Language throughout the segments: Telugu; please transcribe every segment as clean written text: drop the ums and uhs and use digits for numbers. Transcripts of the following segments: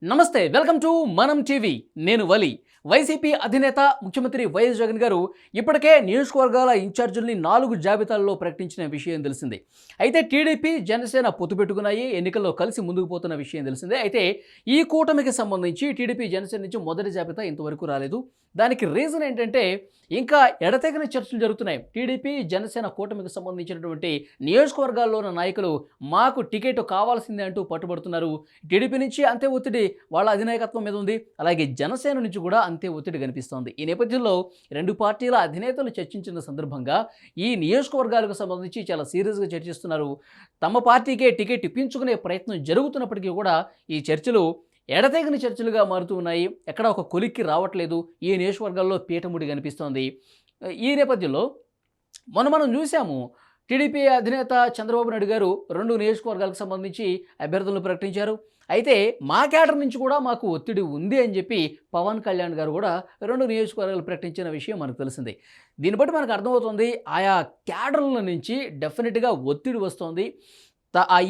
నమస్తే వెల్కమ్ టు మనం టీవీ నేను వలి వైసీపీ అధినేత ముఖ్యమంత్రి వైఎస్ జగన్ గారు ఇప్పటికే నియోజకవర్గాల ఇన్ఛార్జీల్ని 4 జాబితాల్లో ప్రకటించిన విషయం తెలిసిందే. అయితే టీడీపీ జనసేన పొత్తు పెట్టుకున్నాయి, ఎన్నికల్లో కలిసి ముందుకు పోతున్న విషయం తెలిసిందే. అయితే ఈ కూటమికి సంబంధించి టీడీపీ జనసేన నుంచి మొదటి జాబితా ఇంతవరకు రాలేదు. దానికి రీజన్ ఏంటంటే ఇంకా ఎడతెగని చర్చలు జరుగుతున్నాయి. టీడీపీ జనసేన కూటమికి సంబంధించినటువంటి నియోజకవర్గాల్లో ఉన్న నాయకులు మాకు టికెట్ కావాల్సిందే అంటూ పట్టుబడుతున్నారు. టీడీపీ నుంచి అంతే ఒత్తిడి వాళ్ళ అధినాయకత్వం మీద ఉంది. అలాగే జనసేన నుంచి కూడా అంతే ఒత్తిడి కనిపిస్తోంది. ఈ నేపథ్యంలో రెండు పార్టీల అధినేతలు చర్చించిన సందర్భంగా ఈ నియోజకవర్గాలకు సంబంధించి చాలా సీరియస్గా చర్చిస్తున్నారు. తమ పార్టీకే టికెట్ ఇప్పించుకునే ప్రయత్నం జరుగుతున్నప్పటికీ కూడా ఈ చర్చలు ఎడతెగని చర్చలుగా మారుతూ ఉన్నాయి. ఎక్కడ ఒక కొలిక్కి రావట్లేదు. ఈ నియోజకవర్గాల్లో పీఠముడి కనిపిస్తోంది. ఈ నేపథ్యంలో మనం చూసాము, టీడీపీ అధినేత చంద్రబాబు నాయుడు గారు 2 నియోజకవర్గాలకు సంబంధించి అభ్యర్థులను ప్రకటించారు. అయితే మా క్యాడర్ నుంచి కూడా మాకు ఒత్తిడి ఉంది అని చెప్పి పవన్ కళ్యాణ్ గారు కూడా 2 నియోజకవర్గాలు ప్రకటించిన విషయం మనకు తెలిసిందే. దీన్ని బట్టి మనకు అర్థమవుతుంది, ఆయా క్యాడర్ల నుంచి డెఫినెట్గా ఒత్తిడి వస్తోంది.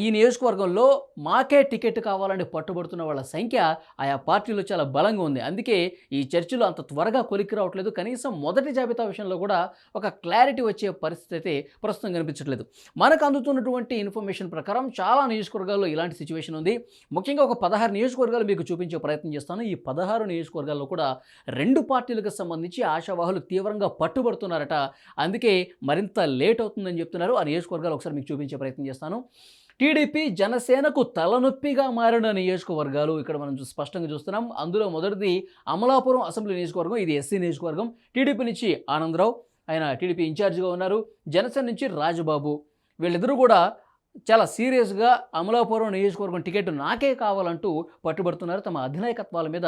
ఈ నియోజకవర్గంలో మాకే టికెట్ కావాలని పట్టుబడుతున్న వాళ్ళ సంఖ్య ఆయా పార్టీలో చాలా బలంగా ఉంది. అందుకే ఈ చర్చలు అంత త్వరగా కొలిక్కి రావట్లేదు. కనీసం మొదటి జాబితా విషయంలో కూడా ఒక క్లారిటీ వచ్చే పరిస్థితి అయితే ప్రస్తుతం కనిపించట్లేదు. మనకు అందుతున్నటువంటి ఇన్ఫర్మేషన్ ప్రకారం చాలా నియోజకవర్గాల్లో ఇలాంటి సిచ్యువేషన్ ఉంది. ముఖ్యంగా ఒక 16 నియోజకవర్గాలు మీకు చూపించే ప్రయత్నం చేస్తాను. ఈ 16 నియోజకవర్గాల్లో కూడా 2 పార్టీలకు సంబంధించి ఆశావాహులు తీవ్రంగా పట్టుబడుతున్నారట. అందుకే మరింత లేట్ అవుతుందని చెప్తున్నారు. ఆ నియోజకవర్గాలు ఒకసారి మీకు చూపించే ప్రయత్నం చేస్తాను. టీడీపీ జనసేనకు తలనొప్పిగా మారిన నియోజకవర్గాలు ఇక్కడ మనం స్పష్టంగా చూస్తున్నాం. అందులో మొదటిది అమలాపురం అసెంబ్లీ నియోజకవర్గం. ఇది ఎస్సీ నియోజకవర్గం. టీడీపీ నుంచి ఆనందరావు, ఆయన టీడీపీ ఇన్ఛార్జిగా ఉన్నారు. జనసేన నుంచి రాజబాబు. వీళ్ళిద్దరూ కూడా చాలా సీరియస్గా అమలాపురం నియోజకవర్గం టికెట్ నాకే కావాలంటూ పట్టుబడుతున్నారు. తమ అధినాయకత్వాల మీద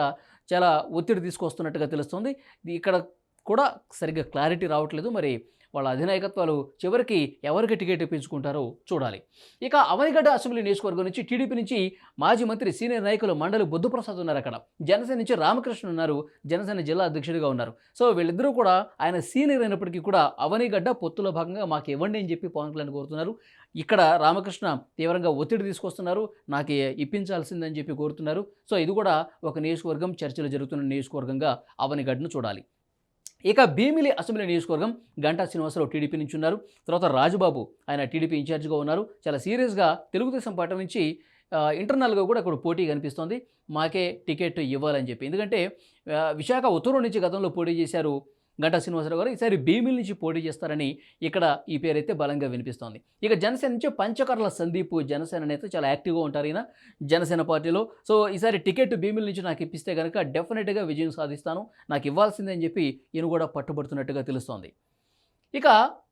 చాలా ఒత్తిడి తీసుకొస్తున్నట్టుగా తెలుస్తుంది. ఇక్కడ కూడా సరిగ్గా క్లారిటీ రావట్లేదు. మరి వాళ్ళ అధినాయకత్వాలు చివరికి ఎవరికి టికెట్ ఇప్పించుకుంటారో చూడాలి. ఇక అవనిగడ్డ అసెంబ్లీ నియోజకవర్గం నుంచి టీడీపీ నుంచి మాజీ మంత్రి సీనియర్ నాయకులు మండలి బుద్ధప్రసాద్ ఉన్నారు అక్కడ. జనసేన నుంచి రామకృష్ణ ఉన్నారు. జనసేన జిల్లా అధ్యక్షుడిగా ఉన్నారు. సో వీళ్ళిద్దరూ కూడా ఆయన సీనియర్ అయినప్పటికీ కూడా అవనిగడ్డ పొత్తులో భాగంగా మాకు ఇవ్వండి అని చెప్పి పవన్ కళ్యాణ్ కోరుతున్నారు. ఇక్కడ రామకృష్ణ తీవ్రంగా ఒత్తిడి తీసుకొస్తున్నారు. నాకు ఇప్పించాల్సిందని చెప్పి కోరుతున్నారు. సో ఇది కూడా ఒక నియోజకవర్గం, చర్చలు జరుగుతున్న నియోజకవర్గంగా అవనిగడ్డను చూడాలి. ఇక భీమిలి అసెంబ్లీ నియోజకవర్గం గంటా శ్రీనివాసరావు టీడీపీ నుంచి ఉన్నారు. తర్వాత రాజుబాబు, ఆయన టీడీపీ ఇన్ఛార్జిగా ఉన్నారు. చాలా సీరియస్గా తెలుగుదేశం పార్టీ నుంచి ఇంటర్నల్గా కూడా ఇక్కడ పోటీ కనిపిస్తోంది. మాకే టికెట్ ఇవ్వాలని చెప్పి. ఎందుకంటే విశాఖ ఉత్తరం నుంచి గతంలో పోటీ చేశారు గంటా శ్రీనివాసరావు గారు. ఈసారి భీమిలి నుంచి పోటీ చేస్తారని ఇక్కడ ఈ పేరైతే బలంగా వినిపిస్తోంది. ఇక జనసేన నుంచి పంచకర్ల సందీప్, జనసేన నేత, చాలా యాక్టివ్గా ఉంటారు ఈయన జనసేన పార్టీలో. సో ఈసారి టికెట్ భీమిలి నుంచి నాకు ఇప్పిస్తే కనుక డెఫినెట్గా విజయం సాధిస్తాను, నాకు ఇవ్వాల్సిందే అని చెప్పి ఈయన కూడా పట్టుబడుతున్నట్టుగా తెలుస్తోంది. ఇక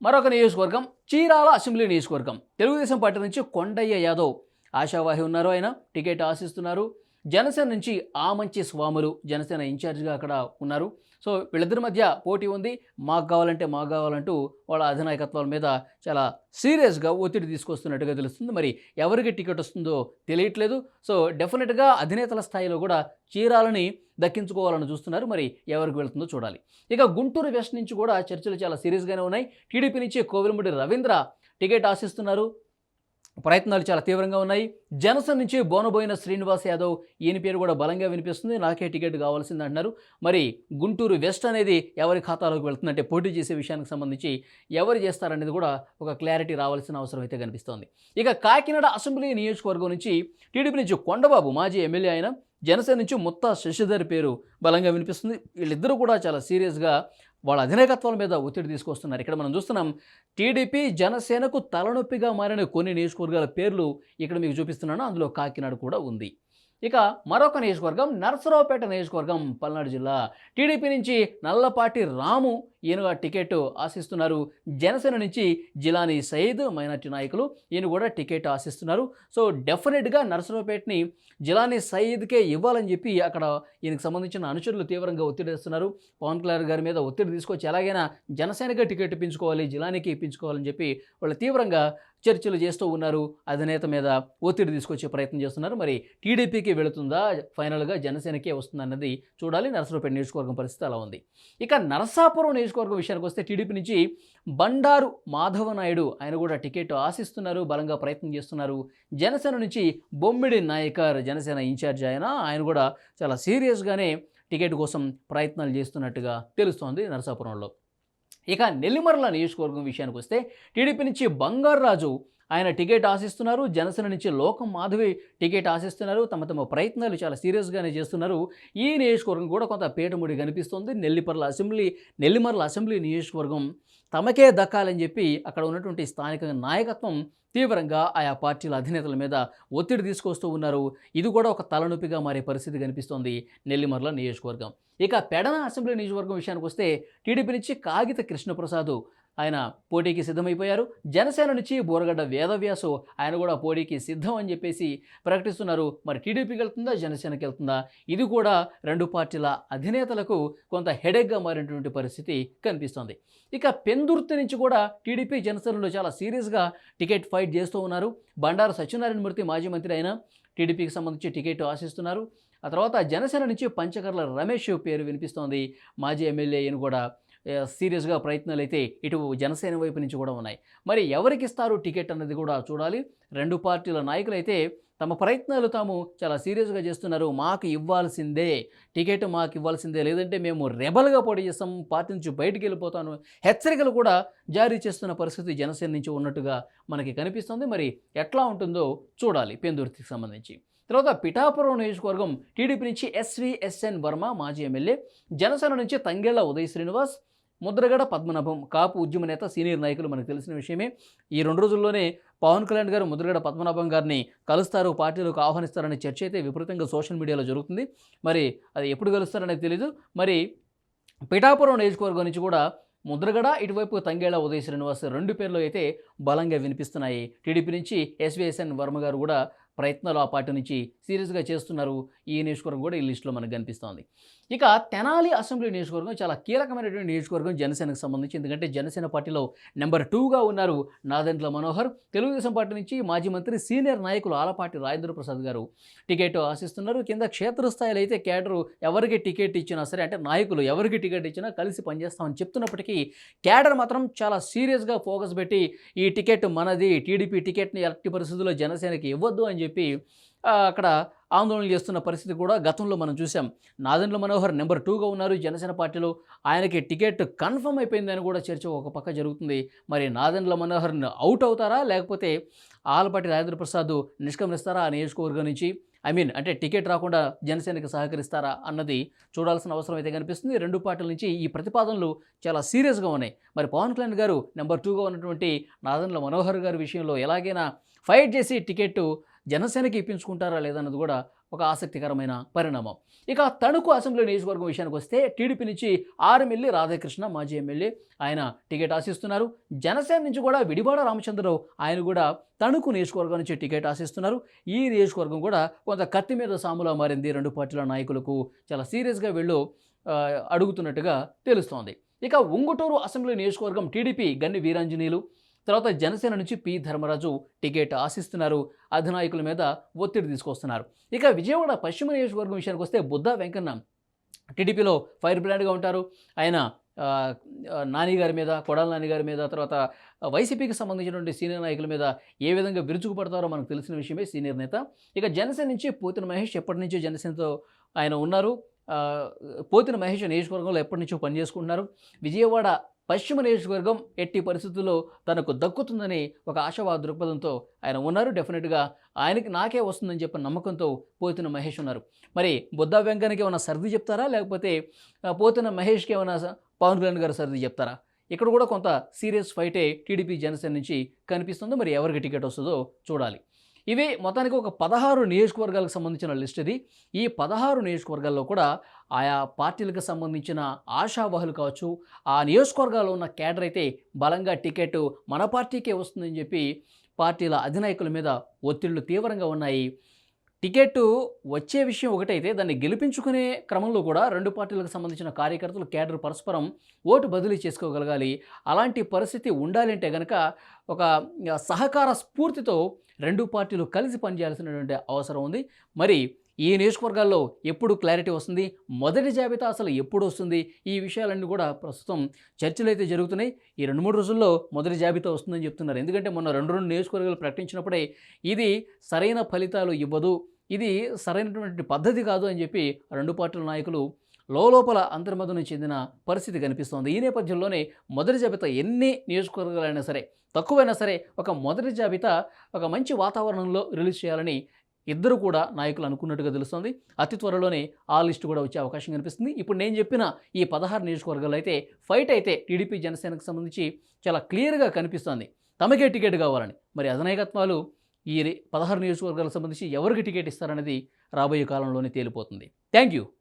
మరొక నియోజకవర్గం చీరాల అసెంబ్లీ నియోజకవర్గం. తెలుగుదేశం పార్టీ నుంచి కొండయ్య యాదవ్ ఆశావాహి ఉన్నారు. ఆయన టికెట్ ఆశిస్తున్నారు. జనసేన నుంచి ఆమంచి స్వాములు జనసేన ఇన్ఛార్జిగా అక్కడ ఉన్నారు. సో వీళ్ళిద్దరి మధ్య పోటీ ఉంది. మాకు కావాలంటూ వాళ్ళ అధినాయకత్వాల మీద చాలా సీరియస్గా ఒత్తిడి తీసుకొస్తున్నట్టుగా తెలుస్తుంది. మరి ఎవరికి టికెట్ వస్తుందో తెలియట్లేదు. సో డెఫినెట్గా అధినేతల స్థాయిలో కూడా చీరాలని దక్కించుకోవాలని చూస్తున్నారు. మరి ఎవరికి వెళ్తుందో చూడాలి. ఇక గుంటూరు వెస్ట్ నుంచి కూడా చర్చలు చాలా సీరియస్గానే ఉన్నాయి. టీడీపీ నుంచి కోవిలముడి రవీంద్ర టికెట్ ఆశిస్తున్నారు. ప్రయత్నాలు చాలా తీవ్రంగా ఉన్నాయి. జనసేన నుంచి బోనబోయిన శ్రీనివాస్ యాదవ్, ఈయన పేరు కూడా బలంగా వినిపిస్తుంది. నాకే టికెట్ కావాల్సింది అంటున్నారు. మరి గుంటూరు వెస్ట్ అనేది ఎవరి ఖాతాలోకి వెళ్తుందంటే పోటీ చేసే విషయానికి సంబంధించి ఎవరు చేస్తారనేది కూడా ఒక క్లారిటీ రావాల్సిన అవసరం అయితే కనిపిస్తోంది. ఇక కాకినాడ అసెంబ్లీ నియోజకవర్గం నుంచి టీడీపీ నుంచి కొండబాబు, మాజీ ఎమ్మెల్యే ఆయన, జనసేన నుంచి ముత్తా శశిధర్ పేరు బలంగా వినిపిస్తుంది. వీళ్ళిద్దరూ కూడా చాలా సీరియస్గా వాళ్ళ అధినాయకత్వాల మీద ఒత్తిడి తీసుకొస్తున్నారు. ఇక్కడ మనం చూస్తున్నాం, టీడీపీ జనసేనకు తలనొప్పిగా మారిన కొన్ని నియోజకవర్గాల పేర్లు ఇక్కడ మీకు చూపిస్తున్నాను. అందులో కాకినాడ కూడా ఉంది. ఇక మరొక నియోజకవర్గం నరసరావుపేట నియోజకవర్గం, పల్నాడు జిల్లా. టీడీపీ నుంచి నల్లపాటి రాము, ఈయన టికెట్ ఆశిస్తున్నారు. జనసేన నుంచి జిలానీ సయీద్, మైనార్టీ నాయకులు, ఈయన కూడా టికెట్ ఆశిస్తున్నారు. సో డెఫినెట్గా నరసరావుపేటని జిలానీ సయీద్కే ఇవ్వాలని చెప్పి అక్కడ ఈయనకు సంబంధించిన అనుచరులు తీవ్రంగా ఒత్తిడి వేస్తున్నారు. పవన్ కళ్యాణ్ గారి మీద ఒత్తిడి తీసుకొచ్చి ఎలాగైనా జనసేనగా టికెట్ ఇప్పించుకోవాలి, జిలానీకి ఇప్పించుకోవాలని చెప్పి వాళ్ళు తీవ్రంగా చర్చలు చేస్తూ ఉన్నారు. అధినేత మీద ఒత్తిడి తీసుకొచ్చే ప్రయత్నం చేస్తున్నారు. మరి టీడీపీకి వెళుతుందా, ఫైనల్గా జనసేనకే వస్తుందన్నది చూడాలి. నరసరావుపేట నియోజకవర్గం పరిస్థితి అలా ఉంది. ఇక నరసాపురం నియోజకవర్గం విషయానికి వస్తే టీడీపీ నుంచి బండారు మాధవనాయుడు ఆయన కూడా టికెట్ ఆశిస్తున్నారు, బలంగా ప్రయత్నం చేస్తున్నారు. జనసేన నుంచి బొమ్మిడి నాయకర్ జనసేన ఇన్ఛార్జ్ ఆయన కూడా చాలా సీరియస్గానే టికెట్ కోసం ప్రయత్నాలు చేస్తున్నట్టుగా తెలుస్తోంది నరసాపురంలో. ఇక నెల్లిమర్ల నియోజకవర్గం విషయానికి వస్తే టీడీపీ నుంచి బంగారాజు ఆయన టికెట్ ఆశిస్తున్నారు. జనసేన నుంచి లోకం మాధవి టికెట్ ఆశిస్తున్నారు. తమ ప్రయత్నాలు చాలా సీరియస్గానే చేస్తున్నారు. ఈ నియోజకవర్గం కూడా కొంత పీటముడి కనిపిస్తుంది. నెల్లిమర్ల అసెంబ్లీ నియోజకవర్గం తమకే దక్కాలని చెప్పి అక్కడ ఉన్నటువంటి స్థానిక నాయకత్వం తీవ్రంగా ఆయా పార్టీల అధినేతల మీద ఒత్తిడి తీసుకొస్తూ ఉన్నారు. ఇది కూడా ఒక తలనొప్పిగా మారే పరిస్థితి కనిపిస్తోంది నెల్లిమర్ల నియోజకవర్గం. ఇక పెడన అసెంబ్లీ నియోజకవర్గం విషయానికి వస్తే టీడీపీ నుంచి కాగిత కృష్ణప్రసాద్ ఆయన పోటీకి సిద్ధమైపోయారు. జనసేన నుంచి బోరగడ్డ వేదవ్యాసు ఆయన కూడా పోటీకి సిద్ధం అని చెప్పేసి ప్రకటిస్తున్నారు. మరి టీడీపీకి వెళ్తుందా, జనసేనకి వెళ్తుందా? ఇది కూడా రెండు పార్టీల అధినేతలకు కొంత హెడేక్గా మారినటువంటి పరిస్థితి కనిపిస్తోంది. ఇక పెందుర్తి నుంచి కూడా టీడీపీ జనసేనలో చాలా సీరియస్గా టికెట్ ఫైట్ చేస్తూ ఉన్నారు. బండారు సత్యనారాయణ మూర్తి మాజీ మంత్రి అయిన టీడీపీకి సంబంధించి టికెట్ ఆశిస్తున్నారు. ఆ తర్వాత జనసేన నుంచి పంచకర్ల రమేష్ పేరు వినిపిస్తోంది. మాజీ ఎమ్మెల్యే ఈయన కూడా సీరియస్గా ప్రయత్నాలు అయితే ఇటు జనసేన వైపు నుంచి కూడా ఉన్నాయి. మరి ఎవరికి ఇస్తారు టికెట్ అన్నది కూడా చూడాలి. రెండు పార్టీల నాయకులు అయితే తమ ప్రయత్నాలు తాము చాలా సీరియస్గా చేస్తున్నారు. మాకు ఇవ్వాల్సిందే టికెట్, మాకు ఇవ్వాల్సిందే, లేదంటే మేము రెబల్గా పోటీ చేస్తాం, పార్టీ నుంచి బయటికి వెళ్ళిపోతాను, హెచ్చరికలు కూడా జారీ చేస్తున్న పరిస్థితి జనసేన నుంచి ఉన్నట్టుగా మనకి కనిపిస్తుంది. మరి ఎట్లా ఉంటుందో చూడాలి పెందుర్తికి సంబంధించి. తర్వాత పిఠాపురం నియోజకవర్గం టీడీపీ నుంచి ఎస్విఎస్ఎన్ వర్మ మాజీ ఎమ్మెల్యే, జనసేన నుంచి తంగెళ్ల ఉదయ్ శ్రీనివాస్, ముద్రగడ పద్మనాభం కాపు ఉద్యమ నేత, సీనియర్ నాయకులు మనకు తెలిసిన విషయమే. ఈ 2 రోజుల్లోనే పవన్ కళ్యాణ్ గారు ముద్రగడ పద్మనాభం గారిని కలుస్తారు, పార్టీలకు ఆహ్వానిస్తారనే చర్చ అయితే విపరీతంగా సోషల్ మీడియాలో జరుగుతుంది. మరి అది ఎప్పుడు కలుస్తారనేది తెలీదు. మరి పిఠాపురం నియోజకవర్గం నుంచి కూడా ముద్రగడ, ఇటువైపు తంగేళ్ల ఉదయ్ శ్రీనివాస్ 2 పేర్లు అయితే బలంగా వినిపిస్తున్నాయి. టీడీపీ నుంచి ఎస్విఎస్ఎన్ వర్మ గారు కూడా ప్రయత్నాలు ఆ పార్టీ నుంచి సీరియస్గా చేస్తున్నారు. ఈ నియోజకవర్గం కూడా ఈ లిస్టులో మనకు కనిపిస్తోంది. ఇక తెనాలి అసెంబ్లీ నియోజకవర్గం చాలా కీలకమైనటువంటి నియోజకవర్గం జనసేనకు సంబంధించి. ఎందుకంటే జనసేన పార్టీలో నెంబర్ 2గా ఉన్నారు నాదెండ్ల మనోహర్. తెలుగుదేశం పార్టీ నుంచి మాజీ మంత్రి, సీనియర్ నాయకులు ఆలపాటి రాజేంద్ర ప్రసాద్ గారు టికెట్ ఆశిస్తున్నారు. కింద క్షేత్రస్థాయిలో అయితే కేడరు ఎవరికి టికెట్ ఇచ్చినా సరే, అంటే నాయకులు ఎవరికి టికెట్ ఇచ్చినా కలిసి పనిచేస్తామని చెప్తున్నప్పటికీ కేడర్ మాత్రం చాలా సీరియస్గా ఫోకస్ పెట్టి ఈ టికెట్ మనది, టీడీపీ టికెట్ని ఎలాంటి పరిస్థితుల్లో జనసేనకి ఇవ్వద్దు అని చెప్పి అక్కడ ఆందోళన చేస్తున్న పరిస్థితి కూడా గతంలో మనం చూసాం. నాదెండ్ల మనోహర్ నెంబర్ 2గా ఉన్నారు జనసేన పార్టీలో. ఆయనకి టికెట్ కన్ఫర్మ్ అయిపోయిందని కూడా చర్చ ఒక పక్క జరుగుతుంది. మరి నాదెండ్ల మనోహర్ని అవుట్ అవుతారా, లేకపోతే ఆలపాటి రాజేంద్ర ప్రసాద్ నిష్క్రమిస్తారా ఆ నియోజకవర్గం నుంచి? అంటే టికెట్ రాకుండా జనసేనకి సహకరిస్తారా అన్నది చూడాల్సిన అవసరం అయితే కనిపిస్తుంది. రెండు పార్టీల నుంచి ఈ ప్రతిపాదనలు చాలా సీరియస్గా ఉన్నాయి. మరి పవన్ కళ్యాణ్ గారు నెంబర్ 2గా ఉన్నటువంటి నాదెండ్ల మనోహర్ గారి విషయంలో ఎలాగైనా ఫైట్ చేసి టికెట్ జనసేనకి ఇప్పించుకుంటారా లేదన్నది కూడా ఒక ఆసక్తికరమైన పరిణామం. ఇక తణుకు అసెంబ్లీ నియోజకవర్గం విషయానికి వస్తే టీడీపీ నుంచి ఆర్ఎంఎల్ఏ రాధాకృష్ణ మాజీ ఎమ్మెల్యే ఆయన టికెట్ ఆశిస్తున్నారు. జనసేన నుంచి కూడా విడివాడ రామచంద్రరావు ఆయన కూడా తణుకు నియోజకవర్గం నుంచి టికెట్ ఆశిస్తున్నారు. ఈ నియోజకవర్గం కూడా కొంత కత్తి మీద సాములా మారింది. రెండు పార్టీల నాయకులకు చాలా సీరియస్గా వీళ్ళు అడుగుతున్నట్టుగా తెలుస్తోంది. ఇక ఉంగుటూరు అసెంబ్లీ నియోజకవర్గం టీడీపీ గన్ని వీరాంజనేయులు, తర్వాత జనసేన నుంచి పి ధర్మరాజు టికెట్ ఆశిస్తున్నారు. అధినాయకుల మీద ఒత్తిడి తీసుకొస్తున్నారు. ఇక విజయవాడ పశ్చిమ నియోజకవర్గం విషయానికి వస్తే బుద్ధా వెంకన్న టీడీపీలో ఫైర్ బ్రాండ్గా ఉంటారు. ఆయన నాని గారి మీద, కొడాల నాని గారి మీద, తర్వాత వైసీపీకి సంబంధించినటువంటి సీనియర్ నాయకుల మీద ఏ విధంగా విరుచుకుపడతారో మనకు తెలిసిన విషయమే, సీనియర్ నేత. ఇక జనసేన నుంచి పోతిన మహేష్ ఎప్పటి నుంచో జనసేనతో ఆయన ఉన్నారు. పోతిన మహేష్ నియోజకవర్గంలో ఎప్పటి నుంచో పనిచేసుకుంటున్నారు. విజయవాడ పశ్చిమ నియోజకవర్గం ఎట్టి పరిస్థితుల్లో తనకు దక్కుతుందని ఒక ఆశావాద దృక్పథంతో ఆయన ఉన్నారు. డెఫినెట్గా ఆయనకి నాకే వస్తుందని చెప్పిన నమ్మకంతో పోతిన మహేష్ ఉన్నారు. మరి బుద్ధా వెంకన్నకి ఏమైనా సర్ది చెప్తారా, లేకపోతే పోతిన మహేష్కి ఏమైనా పవన్ కళ్యాణ్ గారు సర్ది చెప్తారా? ఇక్కడ కూడా కొంత సీరియస్ ఫైటే టీడీపీ జనసేన నుంచి కనిపిస్తుంది. మరి ఎవరికి టికెట్ వస్తుందో చూడాలి. ఇవి మొత్తానికి ఒక 16 నియోజకవర్గాలకు సంబంధించిన లిస్ట్ ఇది. ఈ 16 నియోజకవర్గాల్లో కూడా ఆయా పార్టీలకు సంబంధించిన ఆశావాహులు కావచ్చు, ఆ నియోజకవర్గాల్లో ఉన్న కేడర్ అయితే బలంగా టికెట్ మన పార్టీకే వస్తుందని చెప్పి పార్టీల అధినాయకుల మీద ఒత్తిళ్లు తీవ్రంగా ఉన్నాయి. టికెట్టు వచ్చే విషయం ఒకటైతే దాన్ని గెలిపించుకునే క్రమంలో కూడా 2 పార్టీలకు సంబంధించిన కార్యకర్తలు, కేడర్ పరస్పరం ఓటు బదిలీ చేసుకోగలగాలి. అలాంటి పరిస్థితి ఉండాలంటే గనక ఒక సహకార స్ఫూర్తితో 2 పార్టీలు కలిసి పనిచేయాల్సినటువంటి అవసరం ఉంది. మరి ఈ నియోజకవర్గాల్లో ఎప్పుడు క్లారిటీ వస్తుంది? మొదటి జాబితా అసలు ఎప్పుడొస్తుంది? ఈ విషయాలన్నీ కూడా ప్రస్తుతం చర్చలైతే జరుగుతున్నాయి. ఈ 2, 3 రోజుల్లో మొదటి జాబితా వస్తుందని చెప్తున్నారు. ఎందుకంటే మొన్న 2 నియోజకవర్గాలు ప్రకటించినప్పుడే ఇది సరైన ఫలితాలు ఇవ్వదు, ఇది సరైనటువంటి పద్ధతి కాదు అని చెప్పి 2 పార్టీల నాయకులు లోలోపల అంతర్మథనం చెందిన పరిస్థితి కనిపిస్తోంది. ఈ నేపథ్యంలోనే మొదటి జాబితా ఎన్ని నియోజకవర్గాలైనా సరే, తక్కువైనా సరే ఒక మొదటి జాబితా ఒక మంచి వాతావరణంలో రిలీజ్ చేయాలని ఇద్దరు కూడా నాయకులు అనుకున్నట్టుగా తెలుస్తోంది. అతి త్వరలోనే ఆ లిస్టు కూడా వచ్చే అవకాశం కనిపిస్తుంది. ఇప్పుడు నేను చెప్పిన ఈ 16 నియోజకవర్గాలు అయితే ఫైట్ అయితే టీడీపీ జనసేనకు సంబంధించి చాలా క్లియర్‌గా కనిపిస్తోంది. తమకే టికెట్ కావాలని. మరి అధినాయకత్వాలు ఈ 16 నియోజకవర్గాలకు సంబంధించి ఎవరికి టికెట్ ఇస్తారనేది రాబోయే కాలంలోనే తేలిపోతుంది. Thank you.